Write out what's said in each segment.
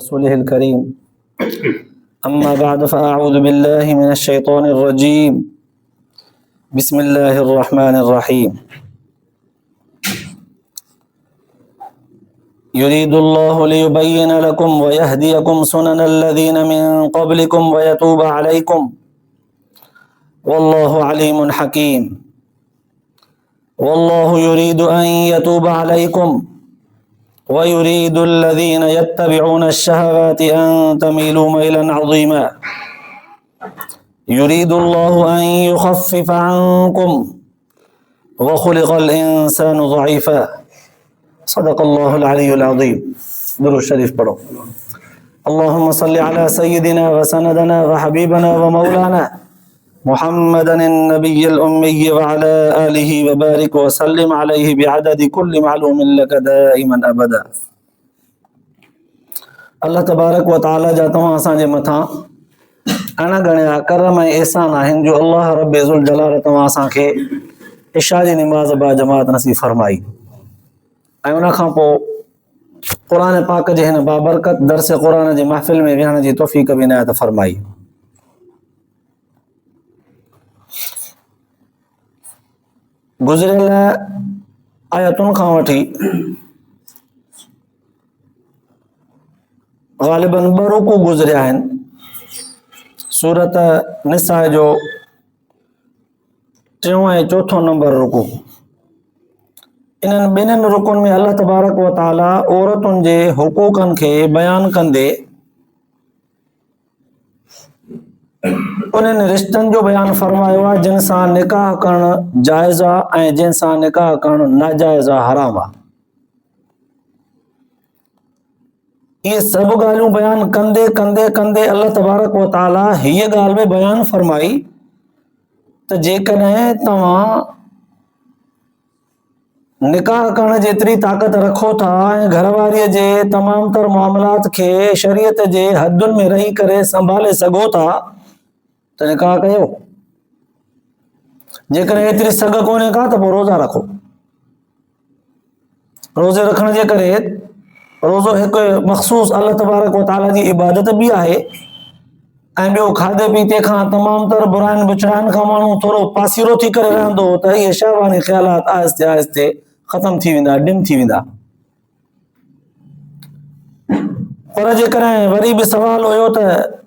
رسوله الكريم أما بعد فأعوذ بالله من الشيطان الرجيم بسم الله الرحمن الرحيم يريد الله ليبين لكم ويهديكم سنن الذين من قبلكم ويتوب عليكم والله عليم حكيم والله يريد أن يتوب عليكم ويريد الذين يتبعون الشهوات أن تميلوا ميلا عظيما يريد الله أن يخفف عنكم وخلق الإنسان ضعيفا صدق الله العلي العظيم. درود شریف پڑھو. اللهم صل على سيدنا وسندنا وحبيبنا ومولانا محمدا النبي الأمي وعلى آله وبارك وسلم عليه بعدد كل معلوم لك دائما أبدا. अल्लाह तबारक व ताला जा तव्हां असांजे मथां अणगणिया करम ऐं एहसान आहिनि जो अल्लाह रब ज़ुल जलाल तव्हां असांखे इशा जी निमाज़ बा जमात नसीब फरमाई ऐं उन खां पोइ क़ुर पाक जे हिन बाबरकत दर्स क़ुर जी महफ़िल में विहण जी तौफ़ीक़ बि इनायत फरमाई. गुज़िरियल आयतुनि खां वठी ग़ालिबन 2 रुकू गुज़रिया आहिनि. सूरत निसा जो 3 ऐं 4 नंबर रुकू. इन्हनि ॿिन्हिनि रुकुनि में अल्लाह तबारक व ताला औरतुनि जे हुकूकनि खे बयानु कंदे उन्हनि रिश्तनि जो बयानु फरमायो आहे जिन सां निकाह करणु जाइज़ आहे ऐं जिन सां निकाह करणु नाजाइज़ आहे, हराम आहे. इहे सभु ॻाल्हियूं बयानु कंदे कंदे कंदे अल्लाह तबारक व ताला हीअ ॻाल्हि में बयानु फरमाई त जेकॾहिं तव्हां निकाह करण जेतिरी ताक़त रखो था ऐं घरवारीअ जे तमामु तर मामलात खे शरीयत जे हदुनि में रही करे संभाले सघो था त निकाह कयो. जेकॾहिं एतिरी सघ कोन्हे का त पोइ रोज़ा रखो. रोज़े रखण जे करे रोज़ो हिकु मख़सूस अल्लाह तबारक व ताला जी इबादत बि आहे ऐं ॿियो खाधे पीते खां तमामु तर बुराइनि बुछड़ाइनि खां माण्हू थोरो पासीरो थी करे रहंदो त इहे शहवानी ख़्यालात आहिस्ते आहिस्ते ख़तम थी वेंदा, डिम थी वेंदा. पर जेकॾहिं वरी बि सवाल हुयो त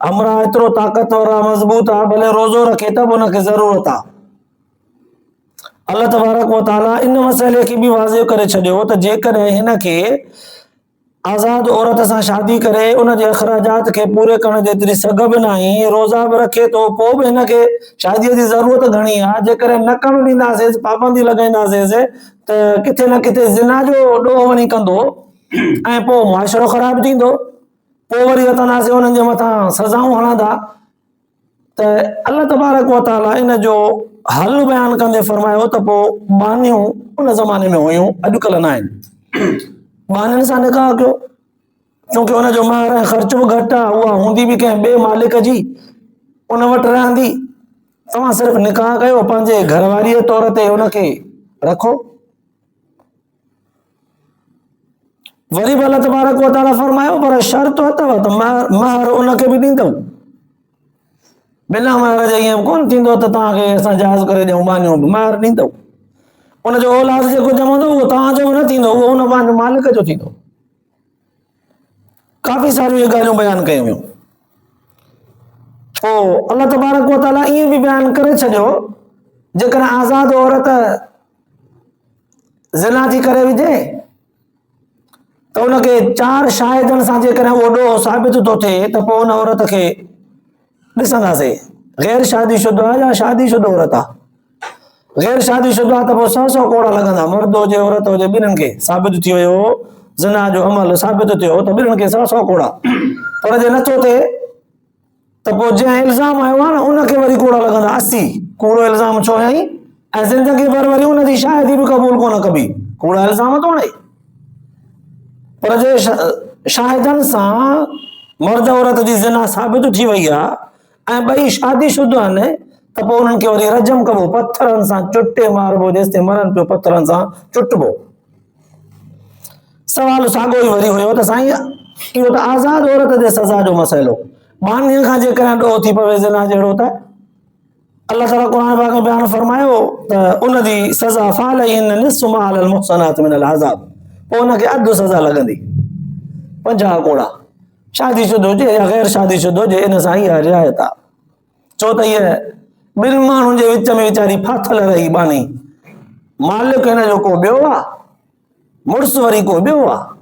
हमरा एतिरो ताक़तवर आहे, मज़बूत आहे, भले रोज़ो रखे त बि हुनखे ज़रूरत आहे. अल्लाह तबारक व ताला इन मसइले खे बि वाज़िह करे छॾियो त जेकॾहिं हिनखे आज़ाद औरत सां शादी करे उन जे अख़राजात खे पूरे करण जेतिरी सघ बि नाही, रोज़ा बि रखे थो, पोइ बि हिनखे शादीअ जी ज़रूरत घणी आहे. जेकॾहिं न करणु ॾींदासीं, पाबंदी लॻाईंदासीं त किथे न किथे ज़िना जो ॾोह वञी कंदो ऐं पोइ मुआशिरो ख़राबु थींदो. पोइ वरी वठंदासीं उन्हनि जे मथां सज़ाऊं हणंदा. त अल्लाह तबारक व ताला इन जो हल बयानु कंदे फरमायो त पोइ बानियूं उन ज़माने में हुयूं, अॼुकल्ह न आहिनि. बानियुनि सां निकाह कयो छोकी हुनजो महर ऐं ख़र्च बि घटि आहे. उहा हूंदी बि कंहिं ॿिए मालिक जी, उन वटि रहंदी. तव्हां सिर्फ़ु निकाह कयो, पंहिंजे घरवारीअ तौर ते हुनखे रखो. वरी बि अल्लाह तबारक व ताला फरमायो पर शर्त अथव त महर उनखे बि ॾींदव. बिना महर जे ईअं कोन थींदो त तव्हांखे असां जाइज़ करे ॾियूं, बानियूं बि महर ॾींदव. उनजो औलाद जेको ॼमंदो उहो तव्हांजो न थींदो, उहो उन पंहिंजे मालिक जो थींदो. काफ़ी सारियूं इहे ॻाल्हियूं बयानु कयूं हुयूं. पोइ अल्लाह तबारक व ताला ईअं बि बयानु करे छॾियो जेकॾहिं आज़ाद औरत ज़िना थी करे विझे त उनखे 4 शाहिदनि सां जेकॾहिं उहो ॾोह साबित थो थिए त पोइ उन औरत खे ॾिसंदासीं गैर शादीशुदा आहे या शादीशुदा औरत आहे. गैर शादीशुदा आहे त पोइ 100 कोड़ा लॻंदा. मर्द हुजे औरत हुजे, ॿिन्हिनि खे साबित थी वियो ज़िना जो अमल साबित थियो त ॿिन्हिनि खे 100 कोड़ा. पर जे नथो थिए त पोइ जंहिं इल्ज़ाम आयो आहे न उनखे वरी कोड़ा लॻंदा 80. कूड़ो इल्ज़ाम छो हई ऐं ज़िंदगी भर वरी उनजी शाहिदी बि क़बूल कोन कबी. कूड़ा इल्ज़ाम थो हणे. पर जे शाहिदनि सां मर्द औरत जी ज़िना साबित थी वई आहे ऐं ॿई शादीशुदा आहिनि त पोइ उन्हनि खे वरी रजम कबो, पत्थरनि सां चुटे मारबो, जेसिताईं मरनि पियो पत्थरनि सां चुटबो. सवाल साॻो ई वरी हुयो त साईं इहो त आज़ाद औरत जे सज़ा जो मसइलो। बानीअ खां जेकॾहिं ॾोह थी पवे ज़िना जहिड़ो त अल्लाह ताला क़ुर पाक में बयानु फरमायो त उन जी सज़ा फ़अलैहिन निस्फ़ु मा अलल मुहसनात मिनल अज़ाब, पोइ उनखे अधु सज़ा लॻंदी, 50 कोड़ा, शादीशुदा हुजे या गैर शादीशुदा हुजे, इन सां इहा रिआयत आहे। छो त इहा ॿिनि माण्हुनि जे विच में वीचारी फाथल रही बानी, मालिक हिन जो को ॿियो आहे, मुड़ुसु वरी को ॿियो आहे,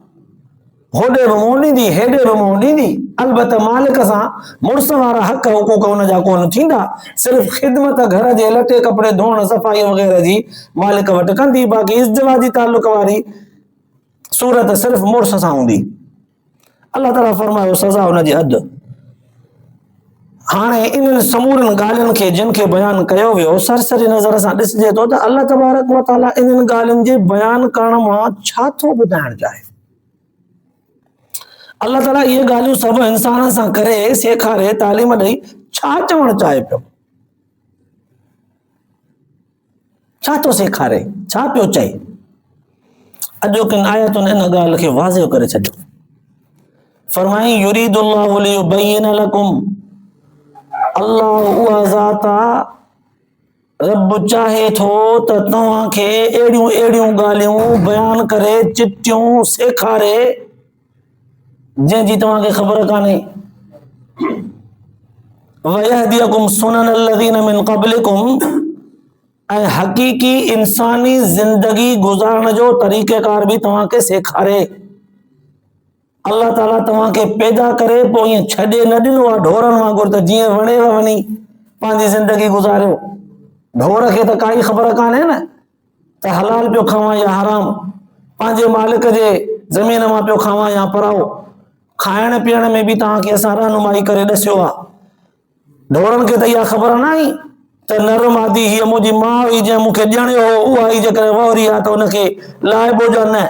होॾे बि मुंहुं ॾींदी हेॾे बि मुंहुं ॾींदी। अलबत मालिक सां मुड़ुसु वारा हक़ हुकूक हुनजा कोन थींदा, सिर्फ़ु ख़िदमत घर जे लटे कपिड़े धोअण सफ़ाई वग़ैरह जी मालिक वटि कंदी, बाक़ी इज़्दिवाजी तालुक वारी सूरत सिर्फ़ु मुड़ुस सां हूंदी। अल्लाह ताला फरमायो सज़ा हुनजी हद। हाणे इन्हनि समूरनि ॻाल्हियुनि खे जिन खे बयानु कयो वियो, सरसरी नज़र सां ॾिसजे थो त अल्लाह तबारक व तआला इन्हनि ॻाल्हियुनि जे बयानु करण मां छा थो ॿुधाइणु चाहे। अल्लाह ताला इहे ॻाल्हियूं सभु इंसाननि सां करे सेखारे तालीम ॾेई छा चवणु चाहे पियो, छा थो सेखारे, छा पियो चए। अॼोकिन आयतुनि इन ॻाल्हि खे वाज़िह करे छॾियो। फरमाई युरीदुल्लाहु लियुबय्यिन लकुम, अल्लाह उहा ज़ात आहे, रब चाहे थो त तव्हांखे अहिड़ियूं अहिड़ियूं ॻाल्हियूं बयानु करे चिटियूं सेखारे जंहिंजी तव्हांखे ख़बर कान्हे। वयहदियकुम सुननल लज़ीन मिन क़ब्लिकुम, ऐं हक़ीक़ी इंसानी ज़िंदगी गुज़ारण जो तरीक़ेकार बि तव्हांखे सेखारे। अल्लाह ताला तव्हांखे पैदा करे पोइ ईअं छॾे न ॾिनो आहे ढोरनि वांगुरु त जीअं वणेव वञी पंहिंजी ज़िंदगी गुज़ारियो। ढोर खे त काई ख़बर कान्हे न त हलाल पियो खावां या हराम, पंहिंजे मालिक जे ज़मीन मां पियो खावां या पराओ। खाइण पीअण में बि तव्हांखे असां रहनुमाई करे ॾसियो आहे। ढोरनि खे त इहा ख़बर न आहे त नर मादी हीअ मुंहिंजी माउ हुई जंहिं मूंखे ॼणियो हो, उहा ई जेकॾहिं वहुरी आहे त उनखे लाइबो जा न,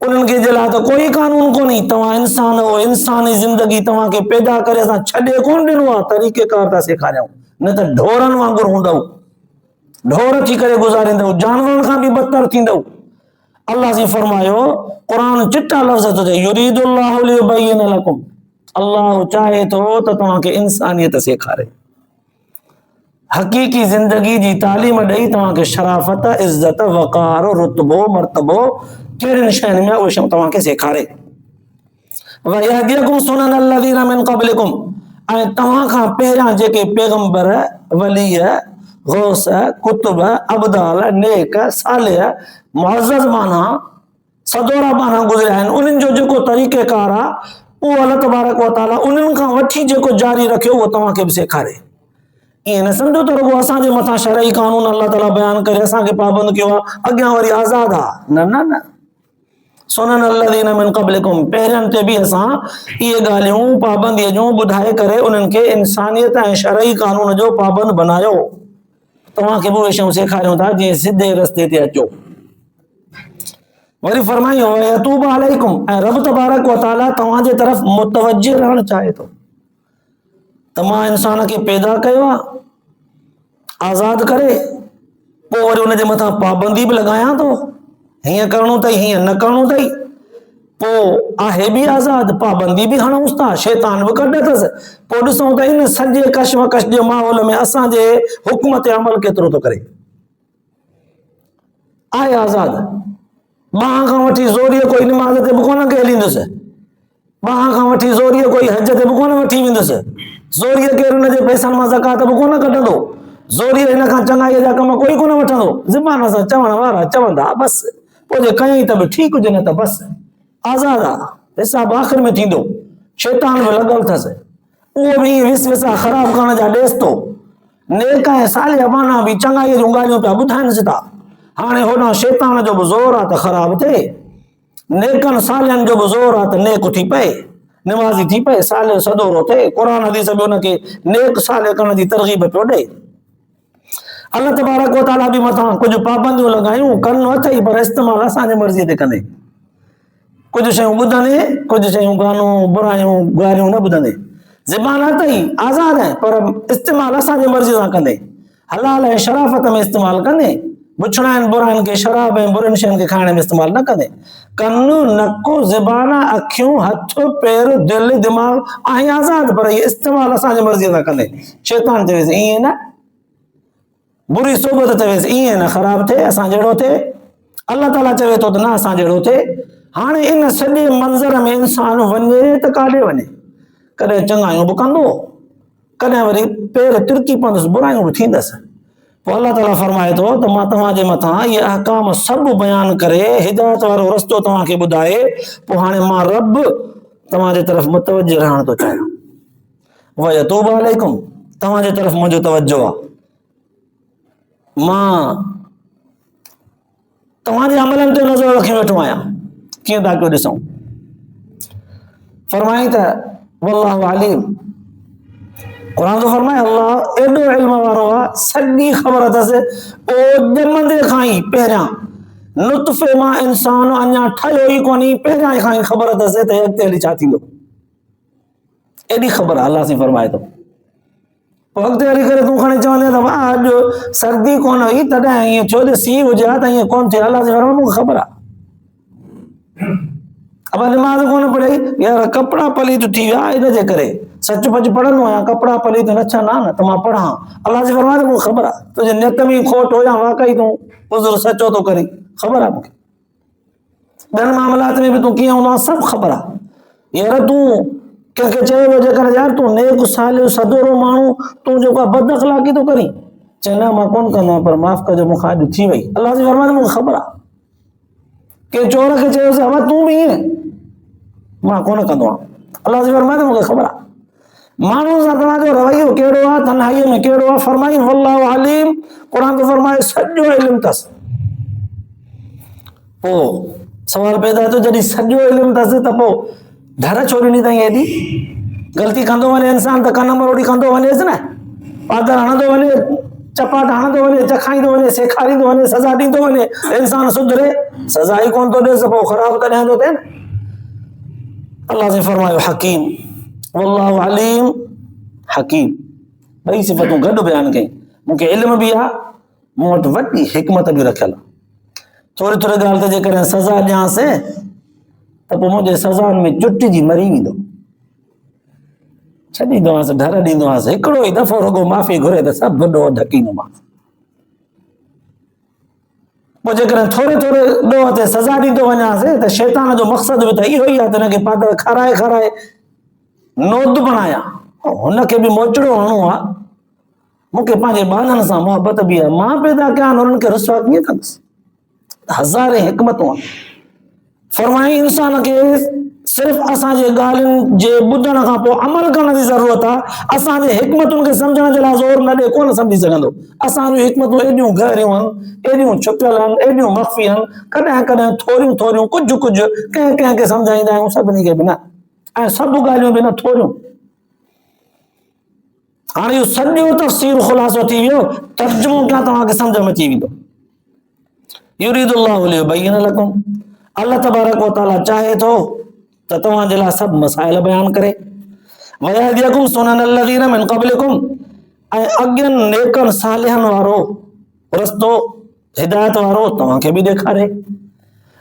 उन्हनि खे जे लाइ त कोई कानून कोन्हे। तव्हां इंसान हो, इंसानी ज़िंदगी तव्हांखे पैदा करे असां छॾे कोन ॾिनो आहे, तरीक़ेकार था सेखारियूं, न त ढोरनि वांगुरु हूंदव, ढोर थी करे गुज़ारींदव, जानवरनि खां बि बदतर थींदव। अल्लाह जी फरमायो, क़ुरान चिटा लफ़्ज़ थो चए, युरीदुल्लाहु लियुबय्यिन लकुम, अल्लाह चाहे थो त तव्हांखे इंसानियत सेखारे, हक़ीक़ी ज़िंदगी जी तालीम ॾेई तव्हांखे शराफ़त, इज़्ज़त, वक़ार, रुतबो, मर्तबो कहिड़ियुनि शयुनि में उहे शयूं तव्हांखे सेखारे। वयहदियकुम सुननल लज़ीन मिन क़ब्लिकुम, ऐं तव्हां खां पहिरियां जेके पैगंबर, वलीय, गौस, कुतुब, अबदाल, नेक, सालिह, मुअज़्ज़ज़ माना सदोरा माना गुज़रिया आहिनि, उन्हनि जो जेको तरीक़ेकार आहे उहो अल्लाह तबारक व तआला उन्हनि खां वठी जेको जारी रखियो उहो तव्हांखे बि सेखारे। ईअं न सम्झो त रुॻो असांजे मथां शरई कानून अल्लाह ताला बयानु करे असांखे पाबंद कयो आहे, अॻियां वरी आज़ाद आहे, न न न। सुननल लज़ीन मिन क़ब्लिकुम, पहिरियनि ते बि असां इहे ॻाल्हियूं पाबंदीअ जूं ॿुधाए करे उन्हनि खे इंसानियत ऐं शरई कानून जो पाबंद बनायो। तव्हांखे बि उहे शयूं सेखारियूं था जीअं सिधे रस्ते ते अचो। वरी फरमायो यतूब अलैकुम, ऐं रब तबारक व तआला तव्हांजे तरफ़ मुतवज्जिह रहणु चाहे थो त मां इंसान खे पैदा कयो आहे आज़ाद करे, पोइ वरी उनजे मथां पाबंदी बि लॻायां थो, हीअं करणो अथई हीअं न करणो अथई, पोइ आहे बि आज़ाद, पाबंदी बि हणूंसि था, शैतान बि कढ अथसि, पोइ ॾिसूं त इन सॼे कशमकश जे माहौल में असांजे हुक्म ते अमल केतिरो थो करे। आहे आज़ाद, ॿाह खां वठी ज़ोरीअ कोई निमाज़ ते बि कोन हलींदुसि, ॿाह खां वठी ज़ोरीअ कोई हज ते बि कोन वठी वेंदुसि, ज़ोरीअ केरु हुनजे पैसनि मां ज़कात बि कोन कढंदो, ज़ोरीअ हिन खां चङाईअ जा कम कोई कोन वठंदो, ज़ुबान सां चवण वारा चवंदा बसि, पोइ जे कयईं त बि ठीकु हुजे न त बसि, आज़ाद आहे, हिसाब आख़िर में थींदो। शैतान बि लॻल अथसि, उहो बि विस विसा ख़राब करण जा ॾेसि थो, नेक ऐं सालिह माना बि चङाईअ जूं ॻाल्हियूं पिया ॿुधाइनि था। हाणे होॾां शैतान जो बि ज़ोर आहे त ख़राब थिए, नेकनि सालिहनि जो बि ज़ोर आहे त नेक थी पए, निमाज़ी थी पए, सालिह सदोरो थिए, क़ुर हदीस बि हुनखे नेक सालिह करण जी तरग़ीब पियो ॾे। अल्लाह तबारक व तआला बि मथां कुझु पाबंदियूं लॻायूं, कनि अथई पर इस्तेमालु असांजे मर्ज़ीअ ते कंदे, कुझु शयूं ॿुधंदे, कुझु शयूं गानूं बुरायूं ॻाल्हियूं न ॿुधंदे, ज़बान अथई आज़ाद आहे पर इस्तेमालु असांजे मर्ज़ी सां कंदे, हलाल ऐं शराफ़त में इस्तेमालु कंदे, बुछड़ा आहिनि बुराइनि खे, शराब ऐं बुरनि शयुनि खे खाइण में इस्तेमालु न कंदे। कन, नकु, ज़बान, अखियूं, हथ, पेर, दिलि, दिमाग़ ऐं आज़ाद, पर इहे इस्तेमालु असांजी मर्ज़ीअ सां कंदे। शैतान चवेसि ईअं न, बुरी सोबत चवेसि ईअं न, ख़राबु थिए असां जहिड़ो थिए। अल्लाह ताला चवे थो त न असां जहिड़ो थिए। हाणे इन सॼे मंज़र में इंसान वञे त काॾे वञे? कॾहिं चङायूं बि कंदो, कॾहिं वरी पेर तिरकी पवंदुसि, बुरायूं बि थींदसि। पोइ अल्लाह ताला फरमाए थो त मां तव्हांजे मथां इहे अहकाम सभु बयानु करे हिदायत वारो रस्तो तव्हांखे ॿुधाए, पोइ हाणे मां रब तव्हांजे तरफ़ मुतवजो रहण थो चाहियां। वयतूब अलैकुम, तव्हांजे तरफ़ मुंहिंजो तवजो आहे। मां तव्हांजे अमलनि ते नज़र रखी वेठो आहियां, कीअं था कयो ॾिसूं। फरमाई त वल्लाहु अलीम, क़ुरान थो फरमाए अल्लाह एॾो इल्म वारो आहे, सॼी ख़बर अथसि। ओ ॼमंदे खां ई पहिरियां नुतफ़े मां इंसान अञा ठहियो ई कोन्हे, पहिरियां खां ई ख़बर अथसि त अॻिते हली छा थींदो। एॾी ख़बर आहे, अल्लाह साईं फरमाए थो। पोइ अॻिते हली करे तूं खणी चवंदे त वाह अॼु सर्दी कोन हुई तॾहिं ईअं थियो, त सीउ हुजे हा त ईअं कोन थियो। अल्लाह साईं फरमाए मूंखे ख़बर आहे। अब नमाज़ कोन पढ़ी यार, कपिड़ा पलीत थी विया इनजे करे, सच पच पढ़ंदो आहियां, कपिड़ा पलीत न थियनि हा न त मां पढ़ां। अल्लाह जी फरमाए मूंखे ख़बर आहे तुंहिंजे नियत में खोट हो या वाकई तूं उज़ुर सचो थो करी, ख़बर आहे मूंखे। ॿियनि मामलात में बि तूं कीअं हूंदो आहे सभु ख़बर आहे। यार तूं कंहिंखे चयो जेकर यार तूं नेक सालियो सदोरो माण्हू, तूं जेको आहे बद अख़लाक़ी थो करी, चए न मां कोन कंदो आहियां, पर माफ़ कजो मूंखां अॼु थी वई। अल्लाह जी फरमाए मूंखे ख़बर आहे। के चोर खे चयोसि अब तूं बि ईअं, मां कोन कंदो आहियां। अल्लाह जी फरमाए मूंखे ख़बर आहे। माण्हू सां तव्हांजो रवैयो कहिड़ो आहे, तन्हाईअ में कहिड़ो आहे, फरमाई वल्लाहु अलीम, क़ुरान थो फरमाए सॼो इल्मु अथसि। पोइ सवाल पैदा थियो जॾहिं सॼो इल्मु अथसि त पोइ घर छो ॾिनी अथई एॾी? ग़लती कंदो वञे इंसान त कन मरोड़ी कंदो वञेसि न, पादर हणंदो वञे, चपाट हणंदो वञे, चखाईंदो वञे, सेखारींदो वञे, सज़ा ॾींदो वञे, इंसान सुधरे, सज़ा ई कोन थो ॾेसि, पोइ ख़राबु तॾहिं थो थिए न। अल्लाह से फरमायो हकीम, वल्लाहु अलीम हकीम, ॿई सिफ़तूं गॾु बयानु कई। मूंखे इल्म बि आहे, मूं वटि वॾी हिकमत बि रखियल आहे। थोरी थोरी ॻाल्हि ते जेकॾहिं सज़ा ॾियांसि त पोइ मुंहिंजे सज़ाउनि में चुटिजी मरी वेंदो, छॾींदोमांसि, ढर ॾींदोमांसि, हिकिड़ो ई दफ़ो रुॻो माफ़ी घुरे त सभु ॾोह ढकींदोमांसि। पोइ जेकॾहिं थोरे थोरे ॾोह ते सज़ा ॾींदो वञासि त शैतान जो मक़सदु बि त इहो ई आहे त हिनखे पादर खाराए खाराए नोद बणायां, हुनखे बि मोचड़ो हणो आहे। मूंखे पंहिंजे ॿारनि सां मुहबत बि आहे, मां पैदा कया आहिनि उन्हनि खे रुसवा कीअं कंदुसि। हज़ारे हिकमतूं आहिनि। फरमाई इंसान खे सिर्फ़ु असांजे ॻाल्हियुनि जे ॿुधण खां पोइ अमल करण जी ज़रूरत आहे। असांजे हिकमतुनि खे सम्झण जे लाइ ज़ोर न ॾे, कोन सम्झी सघंदो। असांजूं हिकमतूं एॾियूं गहरियूं आहिनि, एॾियूं छुपियल आहिनि, एॾियूं मख़फ़ी आहिनि, कॾहिं कॾहिं थोरियूं थोरियूं कुझु कुझु कंहिं कंहिंखे सम्झाईंदा आहियूं, सभिनी खे बि न, ऐं सभु ॻाल्हियूं बि न, थोरियूं। हाणे इहो सॼो तफ़सीर ख़ुलासो थी वियो, तर्जुमो कयां तव्हांखे सम्झ में अची वेंदो। युरीदुल्लाहु लियुबय्यिन लकुम, अल्लाह तबारक व तआला चाहे थो त तव्हांजे लाइ सभु मसाइल बयानु करे। वयहदियकुम सुननल लज़ीना मिन क़ब्लिकुम, ऐं अॻियनि नेकनि सालिहनि वारो रस्तो हिदायत वारो तव्हांखे बि ॾेखारे।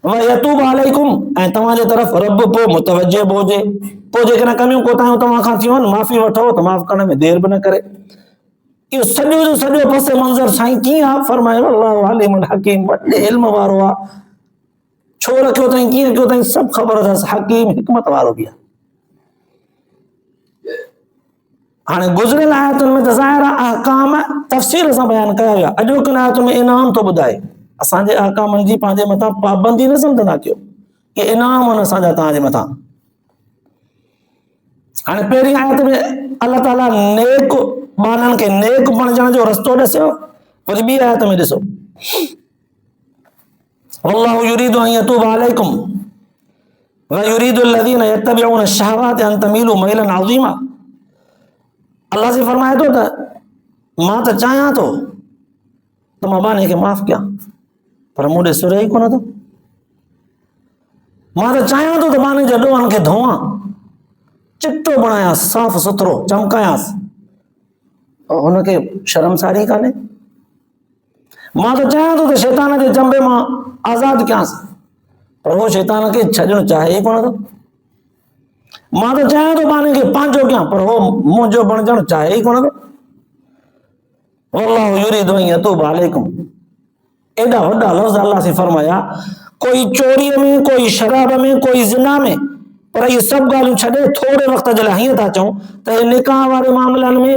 वयतूब अलैकुम, ऐं तव्हांजे तरफ़ रब पोइ मुतवजह बि हुजे। पोइ जेकॾहिं कमियूं कोताहियूं तव्हां खां थियूं आहिनि, माफ़ी वठो त माफ़ करण में देरि बि न करे। इहो सॼो जो सॼो पस मंज़र साईं कीअं आहे? फरमायो अल्लाहु अलीमुल हकीम, वॾे इल्म वारो आहे। छो रखियो अथई, कीअं कयो अथई, सभु ख़बर अथसि। हकीम, हिकमत वारो बि आहे। हाणे गुज़िरियल आयतुनि में त ज़ाहिर आहे अहकाम तफ़सील सां बयानु कया विया। अॼोकिन आयतुनि में इनाम थो ॿुधाए। असांजे अहकामनि जी पंहिंजे मथां पाबंदी न सम्झंदा कयो, कि इनाम आहिनि असांजा तव्हांजे मथां। हाणे पहिरीं आयत में अल्लाह ताला नेक माननि खे नेक बणजण जो रस्तो ॾसियो। वरी ॿी आयत में ॾिसो, वल्लाहु युरीदु अन यतूब अलैकुम व युरीदु लज़ीना यत्तबिऊन अश-शहवाति अन तमीलू मैलन अज़ीमा। अल्लाह से फरमाए थो त मां त चाहियां थो त मां बाने खे माफ़ कयां, पर मूं ॾे सुर ई कोन थो। मां त चाहियां थो त बाने जे ॾोहनि खे धोआं, चिट्टो बणायांसि, साफ़ सुथरो चमकायांसि, हुनखे शर्मसारी कान्हे। मां तो चाहियां थो त शैतान जे चंबे मां आज़ाद कयांसि, पर वो शैतान खे छॾणु चाहे ई कोन थो। मां तो चाहियां थो पाण खे पंहिंजो कयां, पर वो मुंहिंजो बणजणु चाहे ई कोन थो। वल्लाहु युरीदु अन यतूब अलैकुम। एॾा वॾा लफ़्ज़ अल्लाह से फरमाया, कोई चोरीअ में, कोई शराब में, कोई ज़िना में, पर इहे सभु ॻाल्हियूं छॾे थोरे वक़्त जे लाइ हीअं था चऊं त निकाह वारे मामलनि में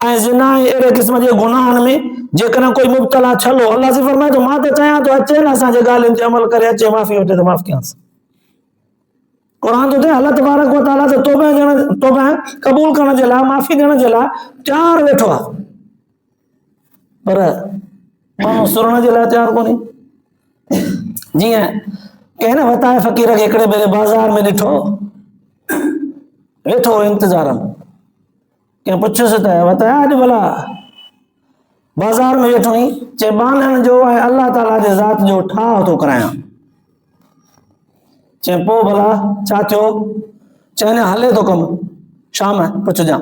ऐं ज़िना ऐं अहिड़े क़िस्म जे गुनाहनि में जेकॾहिं कोई मुब्तला छलो, अल्लाह से फरमाए थो मां त चाहियां थो अचे न असांजे ॻाल्हियुनि ते अमल करे अचे, माफ़ी वठे त माफ़ कयांसि। क़ुरान तो थे अल्लाह तबारक व तआला त तौबा क़बूल करण जे लाइ, माफ़ी ॾियण जे लाइ तयारु वेठो आहे, पर माण्हू सुरण जे लाइ तयारु कोन्हे। जीअं कंहिं न वताए फ़क़ीर खे हिकिड़े भेरे बाज़ार में ॾिठो, वेठो इंतज़ार में, कंहिं पुछियुसि त वताया अॼु भला बाज़ार में वेठो ई, चए बाननि जो ऐं अल्लाह ताला जे ज़ात जो ठाह थो करायां। चए पोइ भला छा थियो? चए न हले थो कमु, शाम पुछजां।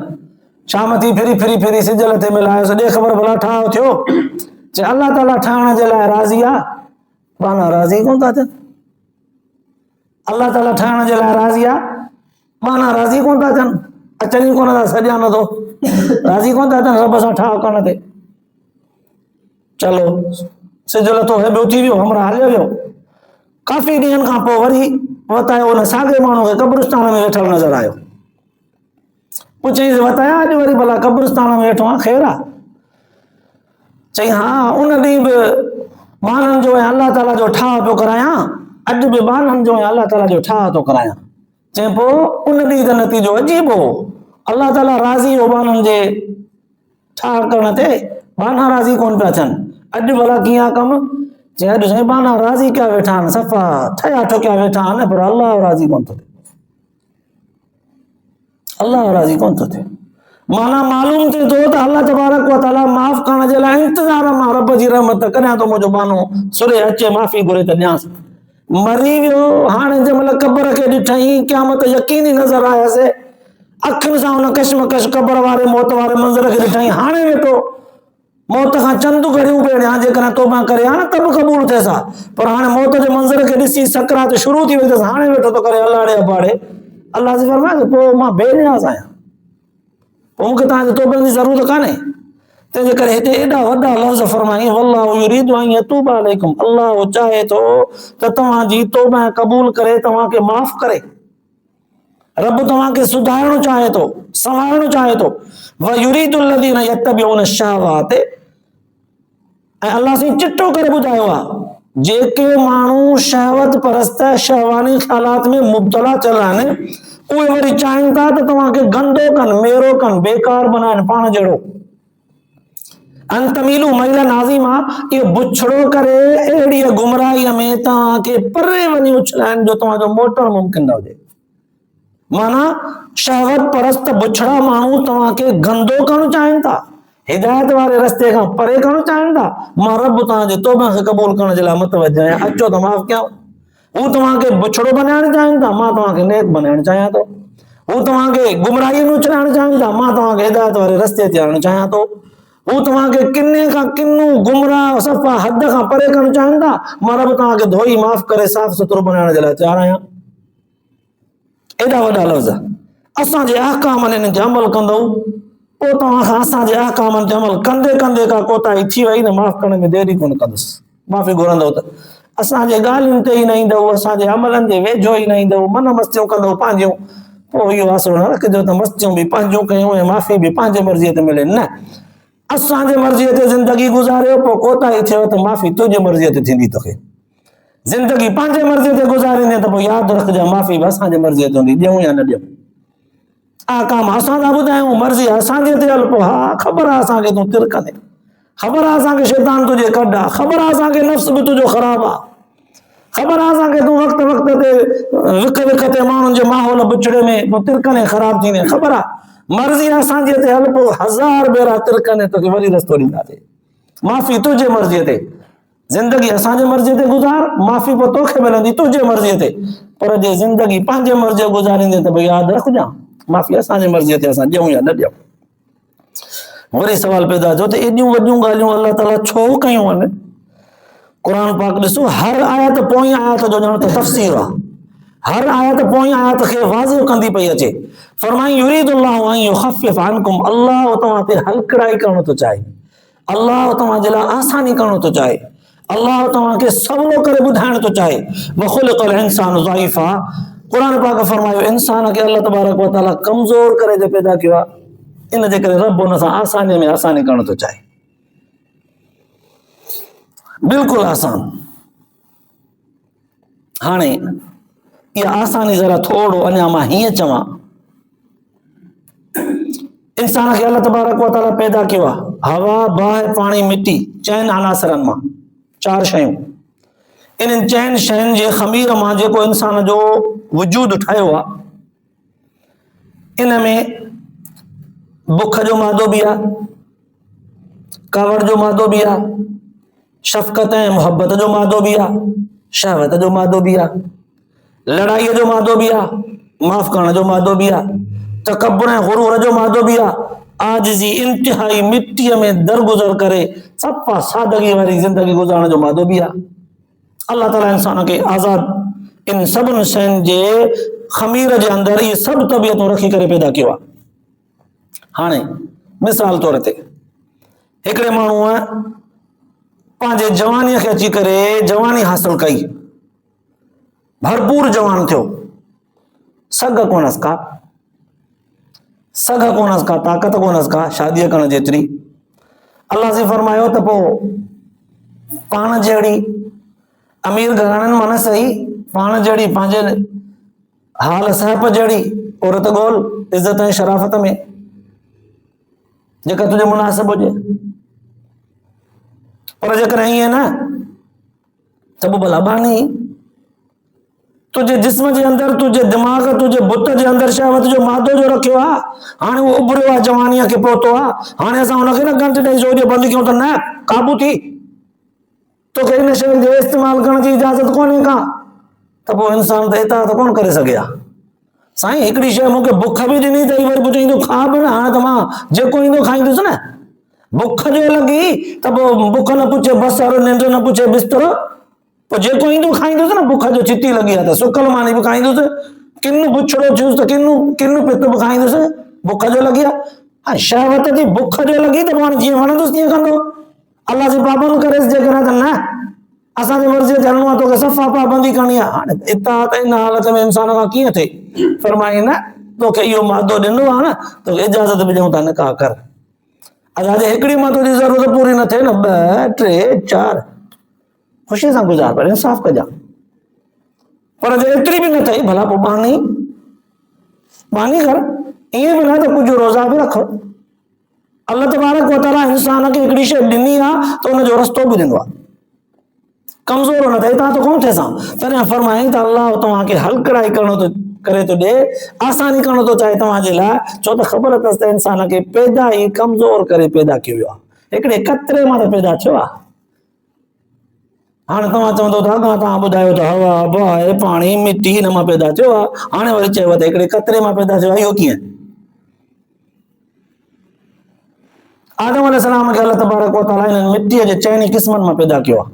शाम थी फिरी सिजल ते मिलायोसि, ॾे ख़बर भला ठाह थियो? चए अल्लाह ताला ठाहिण जे लाइ राज़ी आहे, बाना राज़ी कोन था थियनि। अल्लाह ताला ठाहिण जे लाइ राज़ी आहे, बाना राज़ी कोन था थियनि। अचनि ई कोन था, सॼा नथो, राज़ी कोन था थियनि रब सां ठाह करण ते। चलो सिज लथो, हेॿियो थी वियो, हमरा हलियो वियो। काफ़ी ॾींहंनि खां पोइ वरी वतायो उन साॻे माण्हू खे क़ब्रिस्तान में वेठल नज़र आयो। पुछईंसि वताया अॼु वरी भला क़ब्रिस्तान में वेठो आहे, ख़ैर आहे? चई हा, उन ॾींहुं बि बाननि जो ऐं अल्लाह ताला जो ठाह पियो करायां, अॼु बि बाननि जो ऐं अल्लाह ताला जो ठाह थो करायां। चए पोइ उन ॾींहुं जो नतीजो अजीब हो, अल्लाह ताला राज़ी हो बाननि जे ठाह करण ते, बाना राज़ी कोन पिया थियनि। अॼु भला कीअं आहे कमु? चए अॼु साईं बाना राज़ी कया वेठा आहिनि, सफ़ा ठहिया ठोकिया वेठा आहिनि, पर अल्लाह राज़ी कोन थो थिए, अल्लाह राज़ी कोन थो थिए। माना मालूम थिए थो त अल्लाह तबारक व तआला माफ़ करण जे लाइ इंतज़ार मां रब जी रहमत कॾहिं थो मुंहिंजो बानो सुरे अचे, माफ़ी घुरे त ॾियांसि। मरी वियो, हाणे जंहिंमहिल क़बर खे ॾिठई, क़यामत यकीनी नज़र आयसि, अखियुनि सां हुन कशमकश क़बर वारे मौत वारे मंज़र खे ॾिठई। हाणे वेठो मौत खां चंद घड़ियूं पहिरियां जेकॾहिं तौबा करे हा न त बि क़बूल थिएसि हा, पर हाणे मौत जे मंज़र खे ॾिसी सकरात शुरू थी वई अथसि, हाणे वेठो थो करे अलाड़े अबाड़े। अल्लाह से फरमाए पोइ मां बेनियाज़ आहियां, पोइ मूंखे तव्हांजे तौबनि जी ज़रूरत कान्हे। तंहिंजे करे हिते एॾा वॾा लफ़्ज़ फरमाई, वल्लाहु युरीदु अन यतूब अलैकुम। अल्लाह चाहे थो त तव्हांजी तौबा क़बूल करे, तव्हांखे माफ़ करे। रब तव्हांखे सुधारणो चाहे थो, संवारणो चाहे थो। व युरीदुल लज़ीना यत्तबिऊन शहवात, ऐं अल्लाह से चिट्टो करे ॿुधायो आहे, जेके माण्हू शहवत परस्त शहवानी ख़्यालात में मुब्तला चल आहिनि, उहे वरी चाहिनि था त तव्हांखे गंदो कनि, मेरो कनि, बेकार बनाइनि पाण जहिड़ो। अंतमीलू महिला नाज़ीमा, इहो बुछड़ो करे अहिड़ी गुमराहीअ में तव्हांखे परे वञी उछलाइनि जो तव्हांजो मोटण मुमकिन न हुजे। माना शहवत परस्त बुछड़ा माण्हू तव्हांखे गंदो करणु चाहिनि था, हिदायत वारे रस्ते खां परे करणु चाहिनि था। मां रब तव्हांजे तौबा खे क़बूल करण जे लाइ मुतवजह आहियां, अचो त माफ़ कयां। हू तव्हांखे बुछड़ो बनाइणु चाहिनि था, मां तव्हांखे नेक बनाइणु चाहियां थो। हू तव्हांखे गुमराहीअ में उछलाइणु चाहिनि था, मां तव्हांखे हिदायत वारे रस्ते ते आणणु चाहियां थो। हू तव्हांखे किने खां किनो गुमराह सफ़ा हद खां परे करणु चाहिनि था, मां रब तव्हांखे धोई माफ़ करे साफ़ सुथरो बनाइण जे लाइ तयारु आहियां। एॾा वॾा लफ़्ज़ असांजे अहकामनि इन्हनि ते अमल कंदो, पोइ तव्हां खां असांजे अहकामनि ते अमल कंदे कंदे का कोताही थी वई न, माफ़ करण में देरी कोन कंदुसि। माफ़ी घुरंदव त असांजे ॻाल्हियुनि ते ई न ईंदव, असांजे अमलनि जे वेझो ई न ईंदव, मन मस्तियूं कंदव पंहिंजियूं, पोइ इहो आसरो न रखिजो त मस्तियूं बि पंहिंजियूं कयूं ऐं माफ़ी बि पंहिंजे मर्ज़ीअ ते मिले। न, असांजे मर्ज़ीअ ते ज़िंदगी गुज़ारियो, पोइ कोताही थियव त माफ़ी तुंहिंजे मर्ज़ीअ ते थींदी तोखे। ज़िंदगी पंहिंजे मर्ज़ीअ ते गुज़ारींदे त पोइ यादि रखिजांइ माफ़ी बि असांजे मर्ज़ीअ ते हूंदी, ॾियूं या न ॾियूं। आकाम असां था ॿुधायूं, मर्ज़ी असांजे ते हल, पोइ हा ख़बर आहे असांखे तूं तिरकंदे, ख़बर आहे असांखे शैतान तुंहिंजे कढ आहे, ख़बर आहे असांखे नफ़्स बि तुंहिंजो ख़राबु आहे, ख़बर आहे असांखे तूं वक़्त वक़्त ते विख ते माण्हुनि जे माहौल बुछड़े में पोइ तिरकंदे ख़राबु थींदे, ख़बर आहे। मर्ज़ी असांजे ते हल, पोइ हज़ार भेरा तिरकंदे तोखे वरी रस्तो ॾींदासीं। माफ़ी तुंहिंजे मर्ज़ीअ ते, ज़िंदगी असांजे मर्ज़ीअ ते गुज़ार, माफ़ी पोइ तोखे मिलंदी तुंहिंजे मर्ज़ीअ ते। पर जे ज़िंदगी पंहिंजे मर्ज़ीअ गुज़ारींदे त भई यादि रखजांइ माफ़ी असांजे मर्ज़ीअ ते असां ॾियूं या न ॾियूं। वरी सवाल पैदा थियो त एॾियूं वॾियूं ॻाल्हियूं अल्लाह ताला छो कयूं आहिनि? क़ुर पाक ॾिसो, हर आयत पोइ आयत जो ॼण त तफ़सीर आहे, हर आयत पोइ आयत खे वाज़िह कंदी पई अचे। फरमाई युरीदुल्लाहु अन युख़फ़िफ़ अन्कुम, अल्लाह तव्हां ते हलकड़ाई करणु थो चाहे, अल्लाह तव्हां जे लाइ आसानी करणु थो चाहे, अल्लाह तव्हांखे सवलो करे ॿुधाइण थो चाहे। वख़ुलिक़ल इंसानु ज़ईफ़ा, क़ुर पाक फरमायो इंसान खे अल्लाह तबारक व तआला कमज़ोर करे जो पैदा कयो आहे, इन जे करे रब हुन सां आसानी में आसानी करणु थो चाहे, बिल्कुलु आसान। हाणे इहा आसानी ज़रा थोरो अञा मां हीअं चवां, इंसान खे अल्लाह तबारक व तआला पैदा कयो आहे हवा, बाहि, पाणी, मिटी, चइनि अनासरनि मां, 4 शयूं। इन्हनि 4 शयुनि जे ख़मीर मां जेको इंसान जो वजूद ठाहियो आहे, इन में बुख जो मादो बि आहे, कावड़ जो मादो बि आहे, शफ़क़त ऐं मुहबत जो मादो बि आहे, शहवत जो मादो बि आहे, लड़ाईअ जो मादो बि आहे, माफ़ करण जो मादो बि आहे, तकब्बुर ऐं गुरूर जो मादो बि आहे, आजिज़ी इंतिहाई मिट्टीअ में दरगुज़र करे सफ़ा सादगी वारी ज़िंदगी गुज़ारण जो मादो बि आहे। अल्लाह ताला इंसान खे आज़ाद इन सभिनी शयुनि जे ख़मीर जे अंदरि इहे सभु तबियतूं रखी करे पैदा कयो आहे। हाणे मिसाल तौर ते हिकिड़े माण्हूअ पंहिंजे जवानीअ खे अची करे जवानी हासिल कई, भरपूर जवान थियो, सघ कोन्हसि का, सघ कोन्हसि का, ताक़त कोन्हसि का शादीअ करण जेतिरी। अल्लाह से फरमायो त पोइ पाण जहिड़ी अमीर घराणनि मां न सही, पाण जहिड़ी पंहिंजे हाल सहप जहिड़ी औरत ॻोल्ह, इज़त ऐं शराफ़त में, जेका तुंहिंजे मुनासिब हुजे। पर जेकॾहिं ईअं न त पोइ भला बानी तुंहिंजे जिस्म जे अंदरि, तुंहिंजे दिमाग़, तुंहिंजे बुत जे अंदरि शहवत जो मादो जो रखियो आहे, हाणे उहो उभरियो आहे, जवानीअ खे पहुतो आहे, हाणे असां हुनखे न घंट ॾेई जोड़ियो बंदि कयूं त न क़ाबू थी, तोखे इन शइ जो इस्तेमालु करण जी इजाज़त कोन्हे का, त पोइ इंसान त इताअत कोन करे सघे हा। साईं हिकिड़ी शइ मूंखे बुख बि ॾिनी अथई, वरी पोइ चईं खा बि न, हाणे त मां जेको ईंदो खाईंदुसि न। बुख जो लॻी त पोइ बुख न पुछे बसर, निंड न पुछे बिस्तरो, पोइ जेको ईंदो खाईंदुसि न। बुख जो चिती लॻी आहे त सुकल मानी बि खाईंदुसि, किनु बुछड़ो थियुसि त किनु पित बि खाईंदुसि, बुख जो लॻी आहे। शहवत जी बुख जो लॻी त पाण जीअं वणंदुसि तीअं कंदो, अल्लाह जे पाबंद करेसि जेकॾहिं त न, असांजे मर्ज़ीअ ते हलणो आहे, तोखे सफ़ा पाबंदी करणी आहे। हाणे इताअत इन हालत में इंसान खां कीअं थिए? फरमाई न, तोखे इहो मादो ॾिनो आहे न, तोखे इजाज़त बि ॾियूं था निकाह कर। असांजे हिकिड़ी मां तुंहिंजी ज़रूरत पूरी न थिए न, 2, 3, 4 ख़ुशी सां गुज़ार, पर इंसाफ़ कजां। पर जे एतिरी बि न अथई, भला पोइ बानी कर, ईअं बि न त कुझु रोज़ा बि रख। अल्लाह तबारक व तआला इंसान खे हिकिड़ी शइ ॾिनी आहे त हुनजो रस्तो बि ॾिनो आहे, कमज़ोर न थिए, तव्हां त कोन थिए सां। तॾहिं फरमाई त अल्लाह तव्हांखे हलकड़ाई करणो थो करे थो ॾे, आसानी करणो थो चाहे तव्हांजे लाइ, छो त ख़बर अथसि त इंसान खे पैदा ई कमज़ोर करे पैदा कयो वियो आहे, हिकिड़े कतरे मां त पैदा थियो आहे। हाणे तव्हां चवंदो था अॻां तव्हां ॿुधायो त हवा, बाहि, पाणी, मिटी हिन मां पैदा थियो आहे, हाणे वरी चयो त हिकिड़े कतरे मां पैदा थियो आहे, इहो कीअं? आदम अलैहिस्सलाम खे अल्लाह तबारक व तआला हिननि मिटीअ जे 4 क़िस्मनि मां पैदा कयो आहे,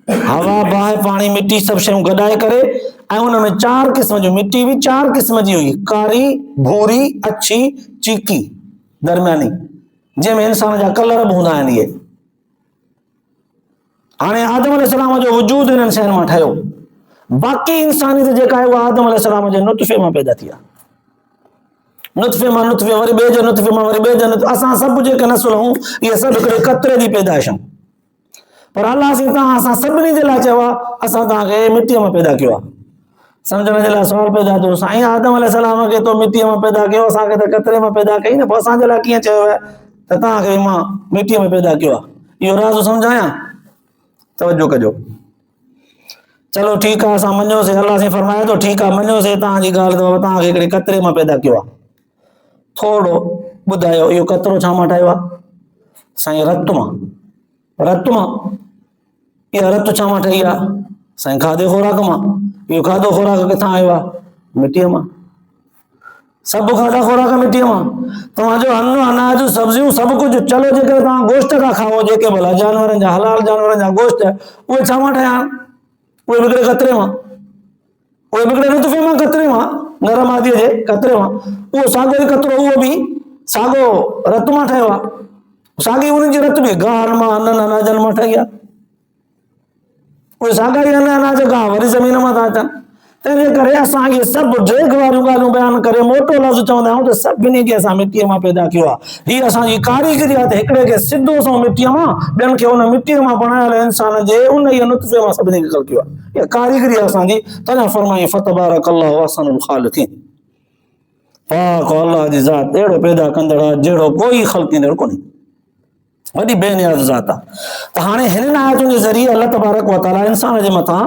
हवा, बाहि, पाणी, मिटी सभु शयूं गॾाए करे, ऐं हुन में 4 क़िस्म जूं, मिटी बि 4 क़िस्म जी हुई, कारी, भूरी, अछी, चीकी, दरमियानी, जंहिंमें इंसान जा कलर बि हूंदा आहिनि। इहे हाणे आदम अलैहिस्सलाम जो वजूद हिननि शयुनि मां ठहियो, बाक़ी इंसानियत जेका आहे उहा आदम अलैहिस्सलाम जे नुतफ़े मां पैदा थी आहे, नुतफ़े मां नुतफ़े, वरी ॿिए जे नुतफ़े मां वरी ॿिए जे नुतफ़े, असां सभु जेके नसुल हूं इहे सभु हिकिड़े कतरे जी पैदाइश। पर अल्लाह असां सभिनी जे लाइ चयो आहे, असां तव्हांखे मिटीअ मां पैदा कयो आहे। सम्झण जे लाइ सुवाल पैदा थियो, साईं आदम अलैहिस्सलाम खे तो मिटीअ मां पैदा कयो, असांखे त कतरे मां पैदा कई न, पोइ असांजे लाइ कीअं चयो आहे त तव्हांखे मां मिटीअ में पैदा कयो आहे? इहो राज़ सम्झायां? तवजो कजो। चलो ठीकु आहे, असां मञोसीं, अल्लाह से फरमाए थो ठीकु आहे, मञोसीं तव्हांजी ॻाल्हि, त तव्हांखे हिकिड़े कतरे मां पैदा कयो आहे। थोरो ॿुधायो इहो कतरो छा मां ठाहियो आहे? साईं रत मां। रत मां? इहा रत छा मां ठही आहे? साईं खाधे खुराक मां। इहो खाधो खुराक किथां आयो आहे? मिटीअ मां। सब खाधा खोराक मिट्टी में तव्हांजो अन्न अनाज सब्जियों सब कुछ चलो जेकर तव्हां गोश्त का खाओ जेके भला जानवरनि जा हलाल जानवरनि जा गोश्त उहे छा मां ठाहिया उहे विकिणे कतरे मां उहे विकिणे नुतफ़े मां कतरे मां नरम आदीअ जे कतरे मां उहो साॻियो ई कतरो उहो बि साॻियो रत मां ठहियो आहे साॻी उन्हनि जी रत बि गाहनि मां अननि अनाजनि मां ठही आहे उहे साॻा ई अन अनाज गाह वरी ज़मीन मां था अचनि तंहिंजे करे असां इहे सभु ड्रेग वारियूं ॻाल्हियूं बयानु करे मोटो लफ़्ज़ चवंदा आहियूं त सभिनी खे असां मिटीअ मां पैदा कयो आहे हीअ असांजी कारीगरी आहे त हिकिड़े खे सिधो सो मिटीअ मां ॿियनि खे उन मिटीअ मां बणायल इंसान जे उन ई नुतफ़े मां सभिनी खे कयो आहे इहा कारीगरी आहे असांजी तॾहिं फरमाई फतबारकल्लाहु अहसनुल ख़ालिक़ीन पाक अल्लाह जी ज़ात अहिड़ो पैदा कंदड़ आहे जहिड़ो कोई ख़ल्क़ींदड़ कोन्हे वॾी बेनियाज़ ज़ात आहे त हाणे हिननि आयतुनि जे ज़रिए अल्लाह तबारक व तआला इंसान जे मथां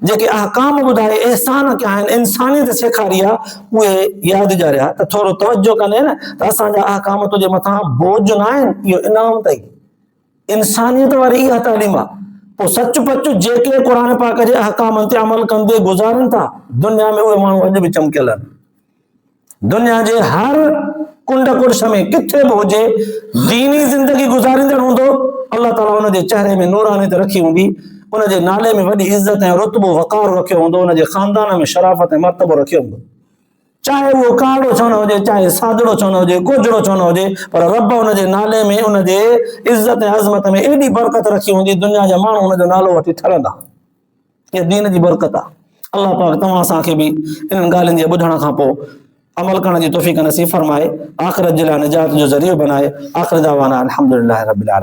जेके अहकाम ॿुधाए एहसान कया आहिनि इंसानियत सेखारी आहे उहे यादि ॾियारिया त थोरो तवजो कंदे न त असांजा अहकाम तुंहिंजे मथां बोझ न आहिनि इहो इनाम अथई इंसानियत वारी इहा तालीम आहे पोइ सच पच जेके क़ुर पाक जे अहकामनि ते अमल कंदे गुज़ारनि था दुनिया में उहे माण्हू अॼु बि चमकियल आहिनि दुनिया जे हर कुंड कुर्श में किथे बि हुजे दीनी ज़िंदगी गुज़ारींदड़ हूंदो अल्लाह ताला हुनजे चेहरे में नूरानियत रखी हूंदी उनजे नाले में वॾी इज़त ऐं रुतबो वक़ार रखियो हूंदो उनजे ख़ानदान में शराफ़त ऐं मर्तबो रखियो हूंदो चाहे उहो काड़ो छो न हुजे चाहे सादड़ो छो न हुजे गोजड़ो छो न हुजे पर रब उनजे नाले में उनजे इज़त ऐं अज़मत में एॾी बरकत रखी हूंदी दुनिया जा माण्हू उनजो नालो वठी ठरंदा इहा दीन जी बरकत आहे अल्लाह पाक तव्हां असांखे बि इन्हनि ॻाल्हियुनि जे ॿुधण खां पोइ अमल करण जी तौफ़ीक़ नसीब फरमाए आख़िरत जे लाइ निजात जो ज़रियो बनाए आख़िर दावाना अल्हम्दुलिल्लाहि रब्बिल आलमीन।